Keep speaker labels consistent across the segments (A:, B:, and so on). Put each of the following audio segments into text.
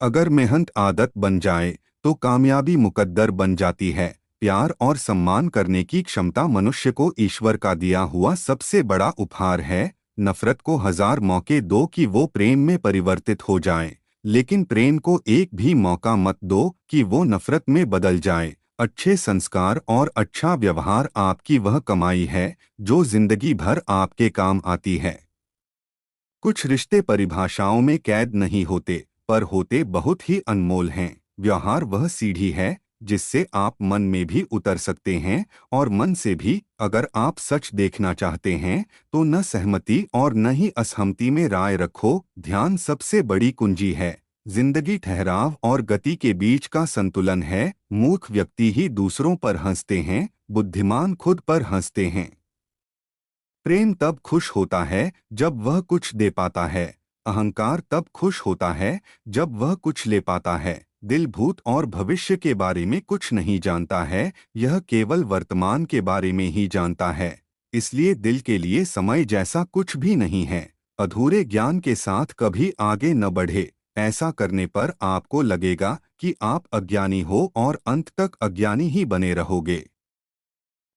A: अगर मेहनत आदत बन जाए तो कामयाबी मुकद्दर बन जाती है। प्यार और सम्मान करने की क्षमता मनुष्य को ईश्वर का दिया हुआ सबसे बड़ा उपहार है। नफरत को 1000 मौके दो कि वो प्रेम में परिवर्तित हो जाए, लेकिन प्रेम को एक भी मौका मत दो कि वो नफरत में बदल जाए। अच्छे संस्कार और अच्छा व्यवहार आपकी वह कमाई है जो जिंदगी भर आपके काम आती है। कुछ रिश्ते परिभाषाओं में कैद नहीं होते, पर होते बहुत ही अनमोल हैं। व्यवहार वह सीढ़ी है जिससे आप मन में भी उतर सकते हैं और मन से भी। अगर आप सच देखना चाहते हैं तो न सहमति और न ही असहमति में राय रखो। ध्यान सबसे बड़ी कुंजी है। जिंदगी ठहराव और गति के बीच का संतुलन है। मूर्ख व्यक्ति ही दूसरों पर हंसते हैं, बुद्धिमान खुद पर हंसते हैं। प्रेम तब खुश होता है जब वह कुछ दे पाता है। अहंकार तब खुश होता है जब वह कुछ ले पाता है। दिल भूत और भविष्य के बारे में कुछ नहीं जानता है, यह केवल वर्तमान के बारे में ही जानता है। इसलिए दिल के लिए समय जैसा कुछ भी नहीं है। अधूरे ज्ञान के साथ कभी आगे न बढ़े। ऐसा करने पर आपको लगेगा कि आप अज्ञानी हो और अंत तक अज्ञानी ही बने रहोगे।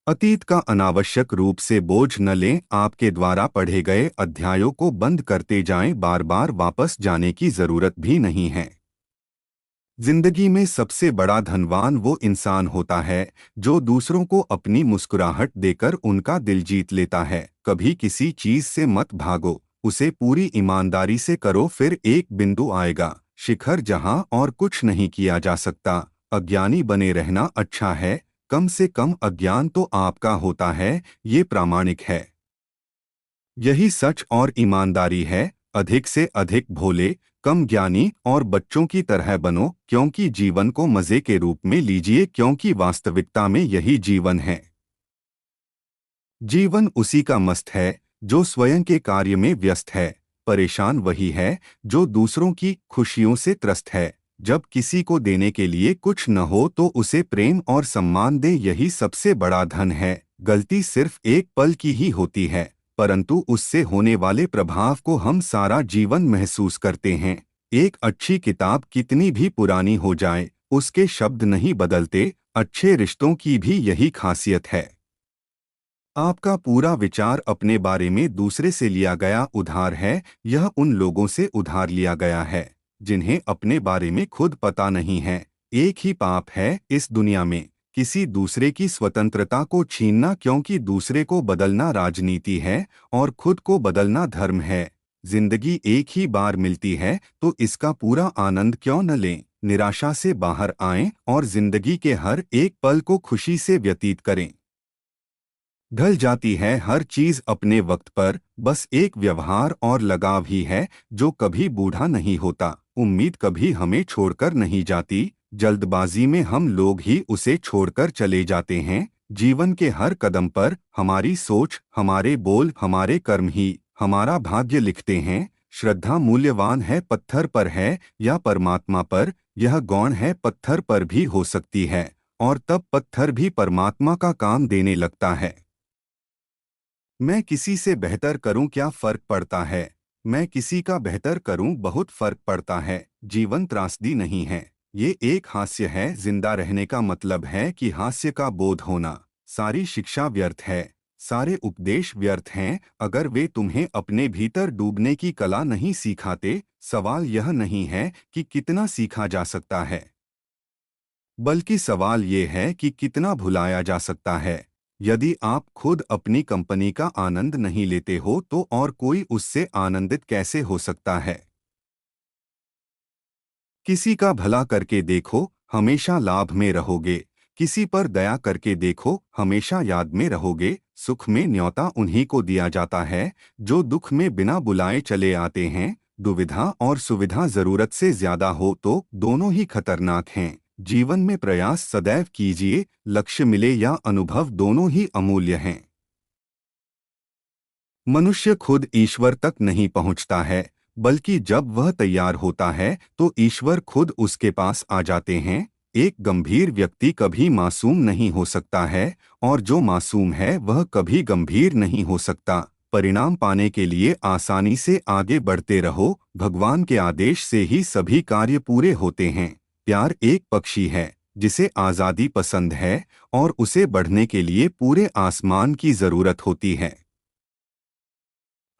A: अतीत का अनावश्यक रूप से बोझ न लें। आपके द्वारा पढ़े गए अध्यायों को बंद करते जाएं, बार बार वापस जाने की जरूरत भी नहीं है। जिंदगी में सबसे बड़ा धनवान वो इंसान होता है जो दूसरों को अपनी मुस्कुराहट देकर उनका दिल जीत लेता है। कभी किसी चीज से मत भागो, उसे पूरी ईमानदारी से करो, फिर एक बिंदु आएगा शिखर जहां और कुछ नहीं किया जा सकता। अज्ञानी बने रहना अच्छा है, कम से कम अज्ञान तो आपका होता है, ये प्रामाणिक है। यही सच और ईमानदारी है। अधिक से अधिक भोले, कम ज्ञानी और बच्चों की तरह बनो, क्योंकि जीवन को मजे के रूप में लीजिए, क्योंकि वास्तविकता में यही जीवन है। जीवन उसी का मस्त है जो स्वयं के कार्य में व्यस्त है। परेशान वही है जो दूसरों की खुशियों से त्रस्त है। जब किसी को देने के लिए कुछ न हो तो उसे प्रेम और सम्मान दे, यही सबसे बड़ा धन है। गलती सिर्फ एक पल की ही होती है, परंतु उससे होने वाले प्रभाव को हम सारा जीवन महसूस करते हैं। एक अच्छी किताब कितनी भी पुरानी हो जाए, उसके शब्द नहीं बदलते। अच्छे रिश्तों की भी यही खासियत है। आपका पूरा विचार अपने बारे में दूसरे से लिया गया उधार है। यह उन लोगों से उधार लिया गया है जिन्हें अपने बारे में खुद पता नहीं है। एक ही पाप है इस दुनिया में, किसी दूसरे की स्वतंत्रता को छीनना, क्योंकि दूसरे को बदलना राजनीति है और खुद को बदलना धर्म है। जिंदगी एक ही बार मिलती है तो इसका पूरा आनंद क्यों न लें। निराशा से बाहर आएं और जिंदगी के हर एक पल को खुशी से व्यतीत करें। ढल जाती है हर चीज अपने वक्त पर, बस एक व्यवहार और लगाव ही है जो कभी बूढ़ा नहीं होता। उम्मीद कभी हमें छोड़कर नहीं जाती, जल्दबाजी में हम लोग ही उसे छोड़कर चले जाते हैं। जीवन के हर कदम पर हमारी सोच, हमारे बोल, हमारे कर्म ही हमारा भाग्य लिखते हैं। श्रद्धा मूल्यवान है, पत्थर पर है या परमात्मा पर। यह गौण है, पत्थर पर भी हो सकती है और तब पत्थर भी परमात्मा का काम देने लगता है। मैं किसी से बेहतर करूं, क्या फर्क पड़ता है। मैं किसी का बेहतर करूं, बहुत फर्क पड़ता है। जीवन त्रासदी नहीं है, ये एक हास्य है। जिंदा रहने का मतलब है कि हास्य का बोध होना। सारी शिक्षा व्यर्थ है, सारे उपदेश व्यर्थ हैं अगर वे तुम्हें अपने भीतर डूबने की कला नहीं सिखाते। सवाल यह नहीं है कि कितना सीखा जा सकता है, बल्कि सवाल ये है कि कितना भुलाया जा सकता है। यदि आप खुद अपनी कंपनी का आनंद नहीं लेते हो तो और कोई उससे आनंदित कैसे हो सकता है। किसी का भला करके देखो, हमेशा लाभ में रहोगे। किसी पर दया करके देखो, हमेशा याद में रहोगे। सुख में न्योता उन्हीं को दिया जाता है जो दुख में बिना बुलाए चले आते हैं। दुविधा और सुविधा जरूरत से ज्यादा हो तो दोनों ही खतरनाक हैं। जीवन में प्रयास सदैव कीजिए, लक्ष्य मिले या अनुभव, दोनों ही अमूल्य हैं। मनुष्य खुद ईश्वर तक नहीं पहुंचता है, बल्कि जब वह तैयार होता है तो ईश्वर खुद उसके पास आ जाते हैं। एक गंभीर व्यक्ति कभी मासूम नहीं हो सकता है और जो मासूम है वह कभी गंभीर नहीं हो सकता। परिणाम पाने के लिए आसानी से आगे बढ़ते रहो। भगवान के आदेश से ही सभी कार्य पूरे होते हैं। प्यार एक पक्षी है जिसे आज़ादी पसंद है और उसे बढ़ने के लिए पूरे आसमान की जरूरत होती है।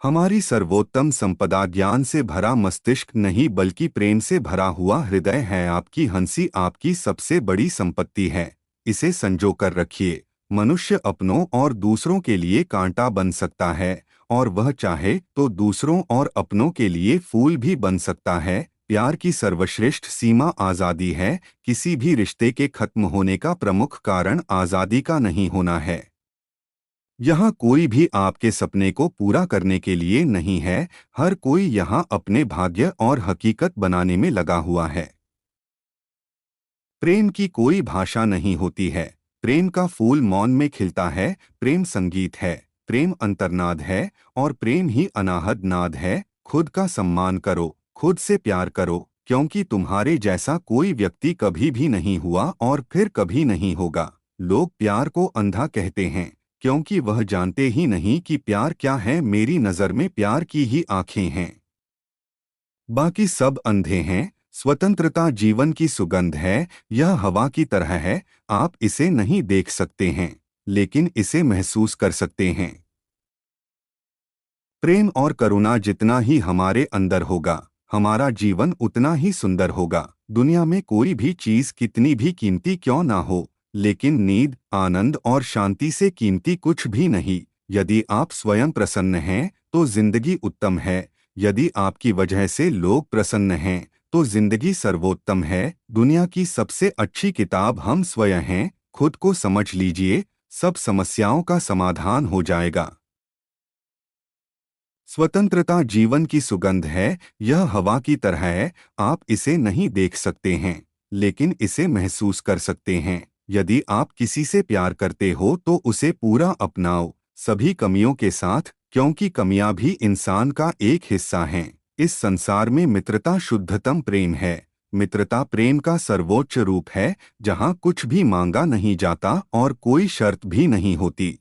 A: हमारी सर्वोत्तम संपदा ज्ञान से भरा मस्तिष्क नहीं बल्कि प्रेम से भरा हुआ हृदय है। आपकी हंसी आपकी सबसे बड़ी संपत्ति है, इसे संजो कर रखिए। मनुष्य अपनों और दूसरों के लिए कांटा बन सकता है और वह चाहे तो दूसरों और अपनों के लिए फूल भी बन सकता है। प्यार की सर्वश्रेष्ठ सीमा आज़ादी है। किसी भी रिश्ते के खत्म होने का प्रमुख कारण आज़ादी का नहीं होना है। यहाँ कोई भी आपके सपने को पूरा करने के लिए नहीं है। हर कोई यहाँ अपने भाग्य और हकीकत बनाने में लगा हुआ है। प्रेम की कोई भाषा नहीं होती है। प्रेम का फूल मौन में खिलता है। प्रेम संगीत है, प्रेम अंतर्नाद है और प्रेम ही अनाहद नाद है। खुद का सम्मान करो, खुद से प्यार करो, क्योंकि तुम्हारे जैसा कोई व्यक्ति कभी भी नहीं हुआ और फिर कभी नहीं होगा। लोग प्यार को अंधा कहते हैं क्योंकि वह जानते ही नहीं कि प्यार क्या है। मेरी नज़र में प्यार की ही आंखें हैं, बाकी सब अंधे हैं। स्वतंत्रता जीवन की सुगंध है। यह हवा की तरह है। आप इसे नहीं देख सकते हैं लेकिन इसे महसूस कर सकते हैं। प्रेम और करुणा जितना ही हमारे अंदर होगा, हमारा जीवन उतना ही सुंदर होगा। दुनिया में कोई भी चीज कितनी भी कीमती क्यों ना हो, लेकिन नींद, आनंद और शांति से कीमती कुछ भी नहीं। यदि आप स्वयं प्रसन्न हैं तो जिंदगी उत्तम है। यदि आपकी वजह से लोग प्रसन्न हैं तो जिंदगी सर्वोत्तम है। दुनिया की सबसे अच्छी किताब हम स्वयं हैं। खुद को समझ लीजिए, सब समस्याओं का समाधान हो जाएगा। स्वतंत्रता जीवन की सुगंध है। यह हवा की तरह है। आप इसे नहीं देख सकते हैं लेकिन इसे महसूस कर सकते हैं। यदि आप किसी से प्यार करते हो तो उसे पूरा अपनाओ, सभी कमियों के साथ, क्योंकि कमियां भी इंसान का एक हिस्सा हैं। इस संसार में मित्रता शुद्धतम प्रेम है। मित्रता प्रेम का सर्वोच्च रूप है, जहां कुछ भी मांगा नहीं जाता और कोई शर्त भी नहीं होती।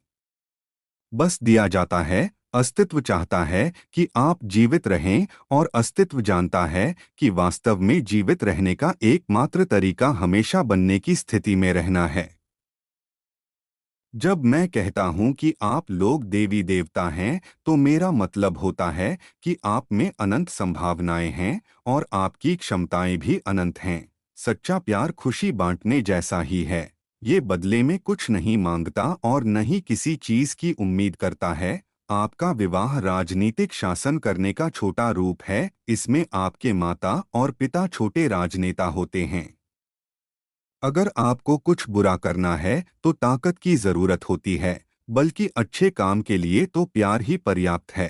A: बस दिया जाता है। अस्तित्व चाहता है कि आप जीवित रहें और अस्तित्व जानता है कि वास्तव में जीवित रहने का एकमात्र तरीका हमेशा बनने की स्थिति में रहना है। जब मैं कहता हूं कि आप लोग देवी देवता हैं तो मेरा मतलब होता है कि आप में अनंत संभावनाएं हैं और आपकी क्षमताएं भी अनंत हैं। सच्चा प्यार खुशी बांटने जैसा ही है। ये बदले में कुछ नहीं मांगता और न ही किसी चीज की उम्मीद करता है। आपका विवाह राजनीतिक शासन करने का छोटा रूप है। इसमें आपके माता और पिता छोटे राजनेता होते हैं। अगर आपको कुछ बुरा करना है तो ताकत की जरूरत होती है, बल्कि अच्छे काम के लिए तो प्यार ही पर्याप्त है।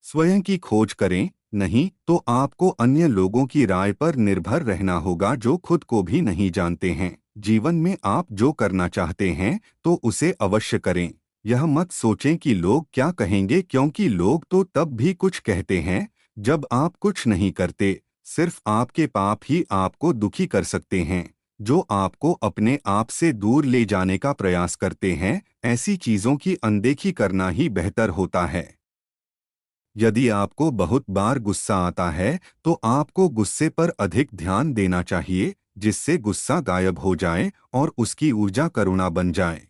A: स्वयं की खोज करें, नहीं तो आपको अन्य लोगों की राय पर निर्भर रहना होगा जो खुद को भी नहीं जानते हैं। जीवन में आप जो करना चाहते हैं तो उसे अवश्य करें। यह मत सोचें कि लोग क्या कहेंगे, क्योंकि लोग तो तब भी कुछ कहते हैं जब आप कुछ नहीं करते। सिर्फ आपके पाप ही आपको दुखी कर सकते हैं, जो आपको अपने आप से दूर ले जाने का प्रयास करते हैं। ऐसी चीजों की अनदेखी करना ही बेहतर होता है। यदि आपको बहुत बार गुस्सा आता है तो आपको गुस्से पर अधिक ध्यान देना चाहिए, जिससे गुस्सा गायब हो जाए और उसकी ऊर्जा करुणा बन जाए।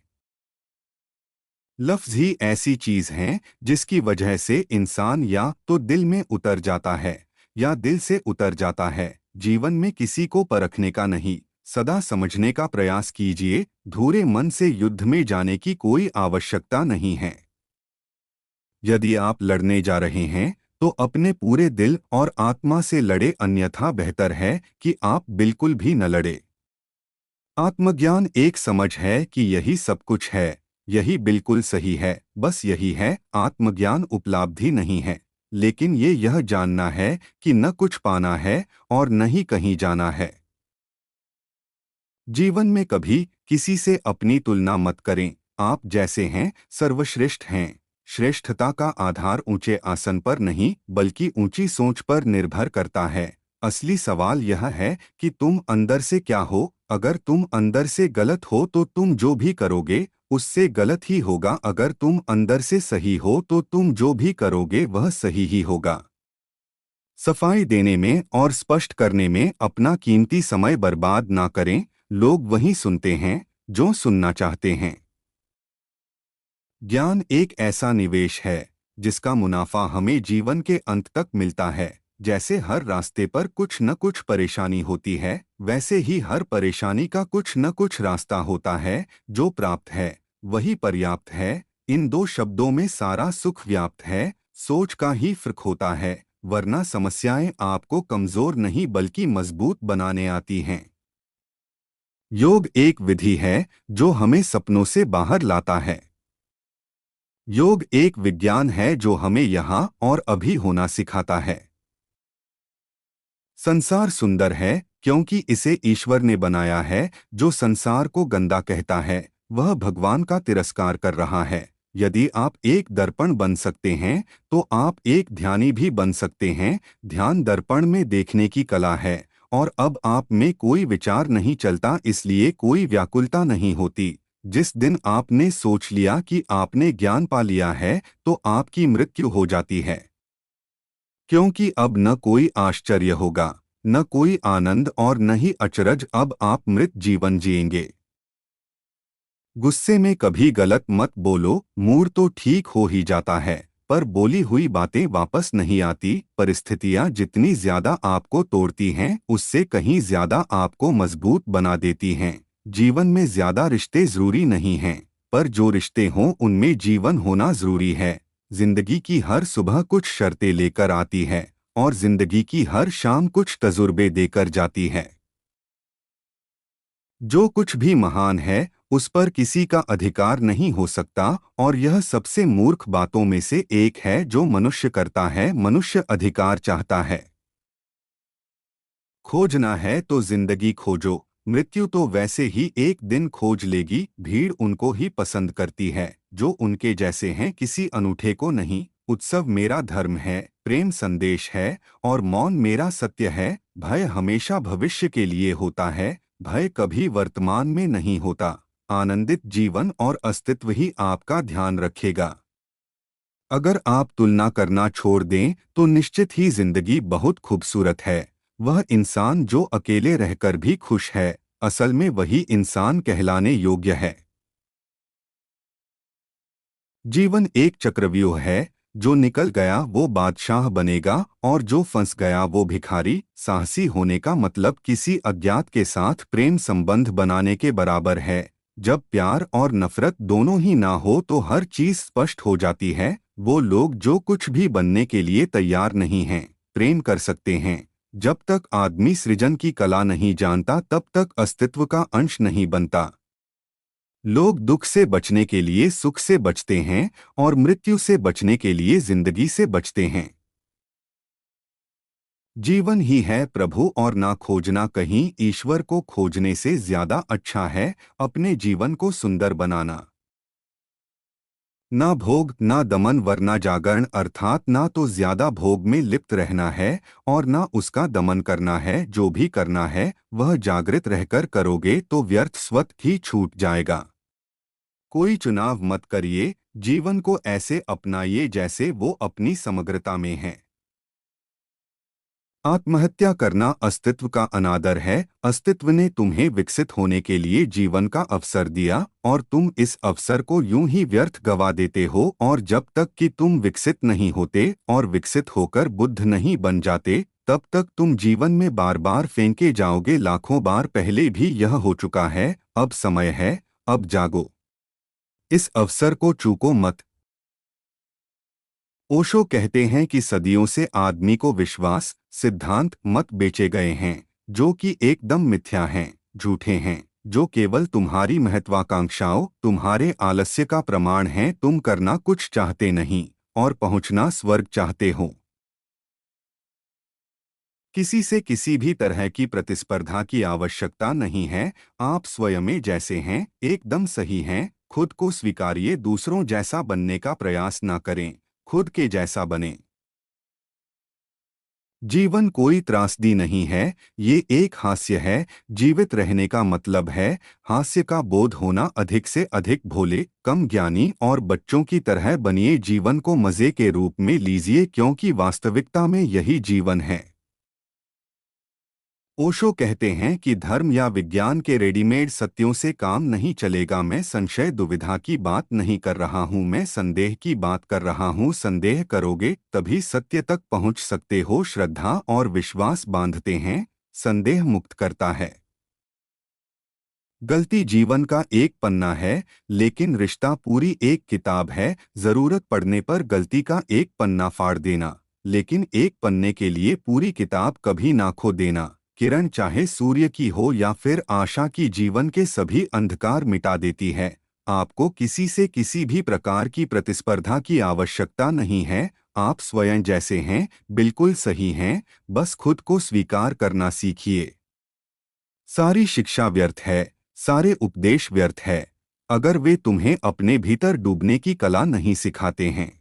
A: लफ्ज ही ऐसी चीज है जिसकी वजह से इंसान या तो दिल में उतर जाता है या दिल से उतर जाता है। जीवन में किसी को परखने का नहीं, सदा समझने का प्रयास कीजिए। धूरे मन से युद्ध में जाने की कोई आवश्यकता नहीं है। यदि आप लड़ने जा रहे हैं तो अपने पूरे दिल और आत्मा से लड़े, अन्यथा बेहतर है कि आप बिल्कुल भी न लड़े। आत्मज्ञान एक समझ है कि यही सब कुछ है, यही बिल्कुल सही है, बस यही है। आत्मज्ञान उपलब्धि नहीं है, लेकिन ये यह जानना है कि न कुछ पाना है और न ही कहीं जाना है। जीवन में कभी किसी से अपनी तुलना मत करें। आप जैसे हैं सर्वश्रेष्ठ हैं। श्रेष्ठता का आधार ऊंचे आसन पर नहीं बल्कि ऊंची सोच पर निर्भर करता है। असली सवाल यह है कि तुम अंदर से क्या हो। अगर तुम अंदर से गलत हो तो तुम जो भी करोगे उससे गलत ही होगा। अगर तुम अंदर से सही हो तो तुम जो भी करोगे वह सही ही होगा। सफाई देने में और स्पष्ट करने में अपना कीमती समय बर्बाद ना करें। लोग वही सुनते हैं जो सुनना चाहते हैं। ज्ञान एक ऐसा निवेश है जिसका मुनाफा हमें जीवन के अंत तक मिलता है। जैसे हर रास्ते पर कुछ न कुछ परेशानी होती है, वैसे ही हर परेशानी का कुछ न कुछ रास्ता होता है। जो प्राप्त है वही पर्याप्त है। इन दो शब्दों में सारा सुख व्याप्त है। सोच का ही फर्क होता है, वरना समस्याएं आपको कमजोर नहीं बल्कि मजबूत बनाने आती हैं। योग एक विधि है जो हमें सपनों से बाहर लाता है। योग एक विज्ञान है जो हमें यहाँ और अभी होना सिखाता है। संसार सुंदर है क्योंकि इसे ईश्वर ने बनाया है। जो संसार को गंदा कहता है वह भगवान का तिरस्कार कर रहा है। यदि आप एक दर्पण बन सकते हैं तो आप एक ध्यानी भी बन सकते हैं। ध्यान दर्पण में देखने की कला है। और अब आप में कोई विचार नहीं चलता, इसलिए कोई व्याकुलता नहीं होती। जिस दिन आपने सोच लिया कि आपने ज्ञान पा लिया है तो आपकी मृत्यु हो जाती है। क्योंकि अब न कोई आश्चर्य होगा, न कोई आनंद और न ही अचरज। अब आप मृत जीवन जिएंगे। गुस्से में कभी गलत मत बोलो। मूड तो ठीक हो ही जाता है पर बोली हुई बातें वापस नहीं आती। परिस्थितियां जितनी ज्यादा आपको तोड़ती हैं उससे कहीं ज्यादा आपको मजबूत बना देती हैं। जीवन में ज्यादा रिश्ते जरूरी नहीं हैं, पर जो रिश्ते हों उनमें जीवन होना जरूरी है। जिंदगी की हर सुबह कुछ शर्तें लेकर आती है और जिंदगी की हर शाम कुछ तजुर्बे देकर जाती है। जो कुछ भी महान है उस पर किसी का अधिकार नहीं हो सकता, और यह सबसे मूर्ख बातों में से एक है जो मनुष्य करता है। मनुष्य अधिकार चाहता है। खोजना है तो जिंदगी खोजो, मृत्यु तो वैसे ही एक दिन खोज लेगी। भीड़ उनको ही पसंद करती है जो उनके जैसे हैं, किसी अनूठे को नहीं। उत्सव मेरा धर्म है, प्रेम संदेश है और मौन मेरा सत्य है। भय हमेशा भविष्य के लिए होता है, भय कभी वर्तमान में नहीं होता। आनंदित जीवन और अस्तित्व ही आपका ध्यान रखेगा। अगर आप तुलना करना छोड़ दें तो निश्चित ही जिंदगी बहुत खूबसूरत है। वह इंसान जो अकेले रहकर भी खुश है, असल में वही इंसान कहलाने योग्य है। जीवन एक चक्रव्यूह है। जो निकल गया वो बादशाह बनेगा और जो फंस गया वो भिखारी। साहसी होने का मतलब किसी अज्ञात के साथ प्रेम संबंध बनाने के बराबर है। जब प्यार और नफरत दोनों ही ना हो तो हर चीज स्पष्ट हो जाती है। वो लोग जो कुछ भी बनने के लिए तैयार नहीं हैं, प्रेम कर सकते हैं। जब तक आदमी सृजन की कला नहीं जानता तब तक अस्तित्व का अंश नहीं बनता। लोग दुख से बचने के लिए सुख से बचते हैं और मृत्यु से बचने के लिए जिंदगी से बचते हैं। जीवन ही है प्रभु और ना खोजना कहीं। ईश्वर को खोजने से ज्यादा अच्छा है अपने जीवन को सुंदर बनाना। ना भोग ना दमन वरना जागरण, अर्थात ना तो ज्यादा भोग में लिप्त रहना है और ना उसका दमन करना है। जो भी करना है वह जागृत रहकर करोगे तो व्यर्थ स्वत ही छूट जाएगा। कोई चुनाव मत करिए, जीवन को ऐसे अपनाइए जैसे वो अपनी समग्रता में है। आत्महत्या करना अस्तित्व का अनादर है। अस्तित्व ने तुम्हें विकसित होने के लिए जीवन का अवसर दिया और तुम इस अवसर को यूं ही व्यर्थ गवा देते हो। और जब तक कि तुम विकसित नहीं होते और विकसित होकर बुद्ध नहीं बन जाते तब तक तुम जीवन में बार बार फेंके जाओगे। लाखों बार पहले भी यह हो चुका है। अब समय है, अब जागो। इस अवसर को चूको मत। ओशो कहते हैं कि सदियों से आदमी को विश्वास, सिद्धांत, मत बेचे गए हैं जो कि एकदम मिथ्या हैं, झूठे हैं, जो केवल तुम्हारी महत्वाकांक्षाओं, तुम्हारे आलस्य का प्रमाण हैं। तुम करना कुछ चाहते नहीं और पहुंचना स्वर्ग चाहते हो। किसी से किसी भी तरह की प्रतिस्पर्धा की आवश्यकता नहीं है। आप स्वयं में जैसे हैं एकदम सही हैं। खुद को स्वीकारिए। दूसरों जैसा बनने का प्रयास ना करें, खुद के जैसा बने। जीवन कोई त्रासदी नहीं है, ये एक हास्य है। जीवित रहने का मतलब है हास्य का बोध होना। अधिक से अधिक भोले, कम ज्ञानी और बच्चों की तरह बनिए। जीवन को मजे के रूप में लीजिए, क्योंकि वास्तविकता में यही जीवन है। ओशो कहते हैं कि धर्म या विज्ञान के रेडीमेड सत्यों से काम नहीं चलेगा। मैं संशय दुविधा की बात नहीं कर रहा हूँ, मैं संदेह की बात कर रहा हूँ। संदेह करोगे तभी सत्य तक पहुँच सकते हो। श्रद्धा और विश्वास बांधते हैं, संदेह मुक्त करता है। गलती जीवन का एक पन्ना है, लेकिन रिश्ता पूरी एक किताब है। जरूरत पड़ने पर गलती का एक पन्ना फाड़ देना, लेकिन एक पन्ने के लिए पूरी किताब कभी ना खो देना। किरण चाहे सूर्य की हो या फिर आशा की, जीवन के सभी अंधकार मिटा देती है। आपको किसी से किसी भी प्रकार की प्रतिस्पर्धा की आवश्यकता नहीं है। आप स्वयं जैसे हैं, बिल्कुल सही हैं। बस खुद को स्वीकार करना सीखिए। सारी शिक्षा व्यर्थ है, सारे उपदेश व्यर्थ है, अगर वे तुम्हें अपने भीतर डूबने की कला नहीं सिखाते हैं।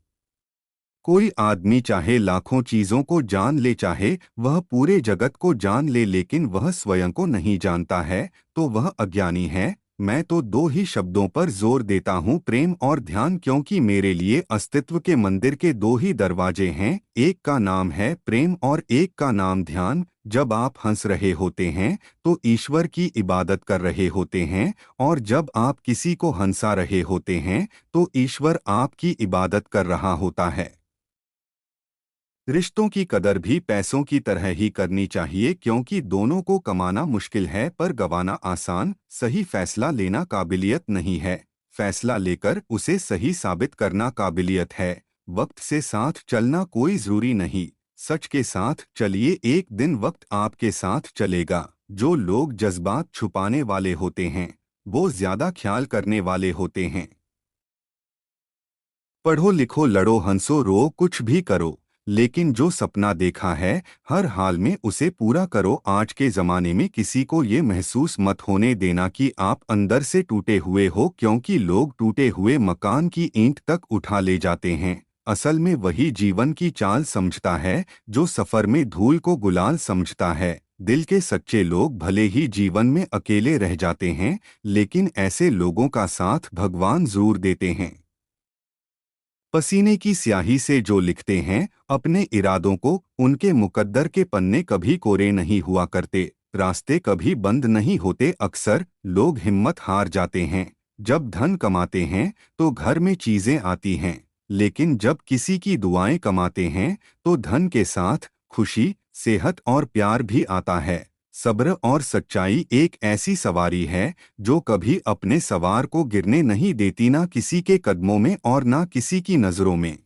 A: कोई आदमी चाहे लाखों चीजों को जान ले, चाहे वह पूरे जगत को जान ले, लेकिन वह स्वयं को नहीं जानता है, तो वह अज्ञानी है। मैं तो दो ही शब्दों पर जोर देता हूँ, प्रेम और ध्यान, क्योंकि मेरे लिए अस्तित्व के मंदिर के दो ही दरवाजे हैं। एक का नाम है प्रेम और एक का नाम ध्यान। जब आप हंस रहे होते हैं तो ईश्वर की इबादत कर रहे होते हैं, और जब आप किसी को हंसा रहे होते हैं तो ईश्वर आपकी इबादत कर रहा होता है। रिश्तों की कदर भी पैसों की तरह ही करनी चाहिए, क्योंकि दोनों को कमाना मुश्किल है पर गंवाना आसान। सही फैसला लेना काबिलियत नहीं है, फैसला लेकर उसे सही साबित करना काबिलियत है। वक्त से साथ चलना कोई जरूरी नहीं, सच के साथ चलिए, एक दिन वक्त आपके साथ चलेगा। जो लोग जज्बात छुपाने वाले होते हैं वो ज्यादा ख्याल करने वाले होते हैं। पढ़ो लिखो लड़ो हंसो रो कुछ भी करो, लेकिन जो सपना देखा है हर हाल में उसे पूरा करो। आज के ज़माने में किसी को ये महसूस मत होने देना कि आप अंदर से टूटे हुए हो, क्योंकि लोग टूटे हुए मकान की ईंट तक उठा ले जाते हैं। असल में वही जीवन की चाल समझता है जो सफ़र में धूल को गुलाल समझता है। दिल के सच्चे लोग भले ही जीवन में अकेले रह जाते हैं, लेकिन ऐसे लोगों का साथ भगवान जरूर देते हैं। पसीने की स्याही से जो लिखते हैं अपने इरादों को, उनके मुकद्दर के पन्ने कभी कोरे नहीं हुआ करते। रास्ते कभी बंद नहीं होते। अक्सर लोग हिम्मत हार जाते हैं जब धन कमाते हैं तो घर में चीजें आती हैं, लेकिन जब किसी की दुआएं कमाते हैं तो धन के साथ खुशी, सेहत और प्यार भी आता है। सब्र और सच्चाई एक ऐसी सवारी है जो कभी अपने सवार को गिरने नहीं देती, ना किसी के कदमों में और ना किसी की नजरों में।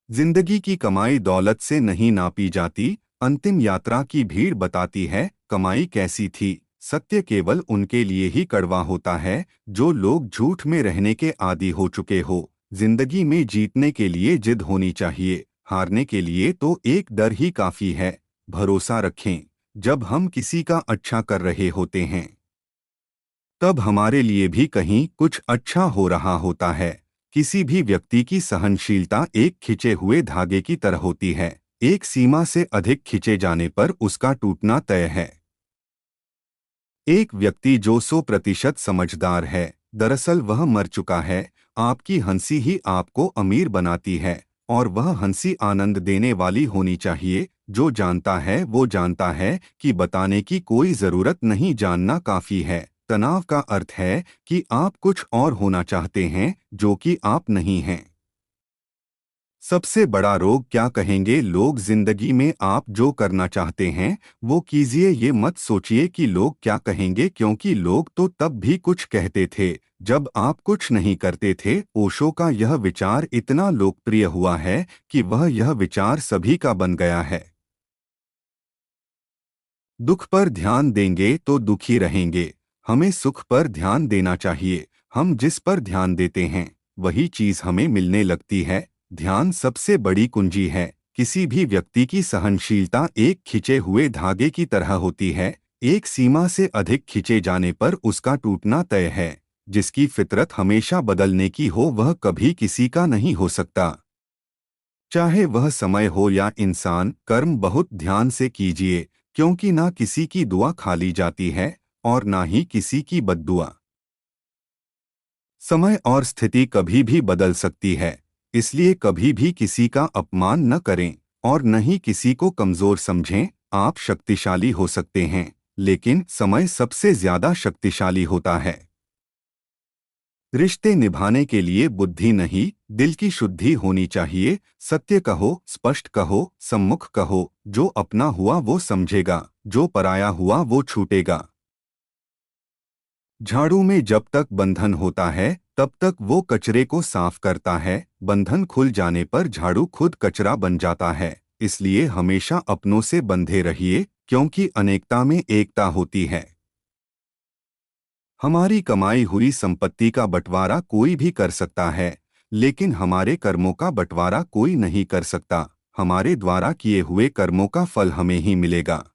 A: जिंदगी की कमाई दौलत से नहीं नापी जाती, अंतिम यात्रा की भीड़ बताती है कमाई कैसी थी। सत्य केवल उनके लिए ही कड़वा होता है जो लोग झूठ में रहने के आदी हो चुके हो। जिंदगी में जीतने के लिए जिद होनी चाहिए, हारने के लिए तो एक डर ही काफी है। भरोसा रखें, जब हम किसी का अच्छा कर रहे होते हैं तब हमारे लिए भी कहीं कुछ अच्छा हो रहा होता है। किसी भी व्यक्ति की सहनशीलता एक खिंचे हुए धागे की तरह होती है, एक सीमा से अधिक खिंचे जाने पर उसका टूटना तय है। एक व्यक्ति जो 100% समझदार है, दरअसल वह मर चुका है। आपकी हंसी ही आपको अमीर बनाती है, और वह हंसी आनंद देने वाली होनी चाहिए। जो जानता है वो जानता है कि बताने की कोई जरूरत नहीं, जानना काफी है। तनाव का अर्थ है कि आप कुछ और होना चाहते हैं जो कि आप नहीं हैं। सबसे बड़ा रोग क्या कहेंगे लोग? जिंदगी में आप जो करना चाहते हैं वो कीजिए। ये मत सोचिए कि लोग क्या कहेंगे, क्योंकि लोग तो तब भी कुछ कहते थे जब आप कुछ नहीं करते थे। ओशो का यह विचार इतना लोकप्रिय हुआ है कि वह यह विचार सभी का बन गया है। दुख पर ध्यान देंगे तो दुखी रहेंगे। हमें सुख पर ध्यान देना चाहिए। हम जिस पर ध्यान देते हैं वही चीज हमें मिलने लगती है। ध्यान सबसे बड़ी कुंजी है। किसी भी व्यक्ति की सहनशीलता एक खिंचे हुए धागे की तरह होती है। एक सीमा से अधिक खिंचे जाने पर उसका टूटना तय है। जिसकी फितरत हमेशा बदलने की हो वह कभी किसी का नहीं हो सकता। चाहे वह समय हो या इंसान, कर्म बहुत ध्यान से कीजिए, क्योंकि ना किसी की दुआ खाली जाती है और ना ही किसी की बद्दुआ। समय और स्थिति कभी भी बदल सकती है, इसलिए कभी भी किसी का अपमान न करें और न ही किसी को कमजोर समझें। आप शक्तिशाली हो सकते हैं, लेकिन समय सबसे ज्यादा शक्तिशाली होता है। रिश्ते निभाने के लिए बुद्धि नहीं, दिल की शुद्धि होनी चाहिए। सत्य कहो, स्पष्ट कहो, सम्मुख कहो। जो अपना हुआ वो समझेगा, जो पराया हुआ वो छूटेगा। झाड़ू में जब तक बंधन होता है तब तक वो कचरे को साफ करता है। बंधन खुल जाने पर झाड़ू खुद कचरा बन जाता है। इसलिए हमेशा अपनों से बंधे रहिए, क्योंकि अनेकता में एकता होती है। हमारी कमाई हुई संपत्ति का बंटवारा कोई भी कर सकता है, लेकिन हमारे कर्मों का बंटवारा कोई नहीं कर सकता। हमारे द्वारा किए हुए कर्मों का फल हमें ही मिलेगा।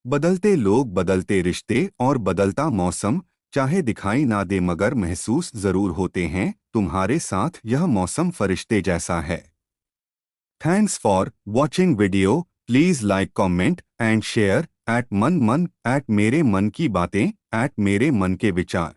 A: बदलते लोग, बदलते रिश्ते और बदलता मौसम चाहे दिखाई ना दे मगर महसूस जरूर होते हैं। तुम्हारे साथ यह मौसम फरिश्ते जैसा है। Thanks for watching video. Please like, comment and share. @मन मन, @मेरे मन की बातें, @मेरे मन के विचार।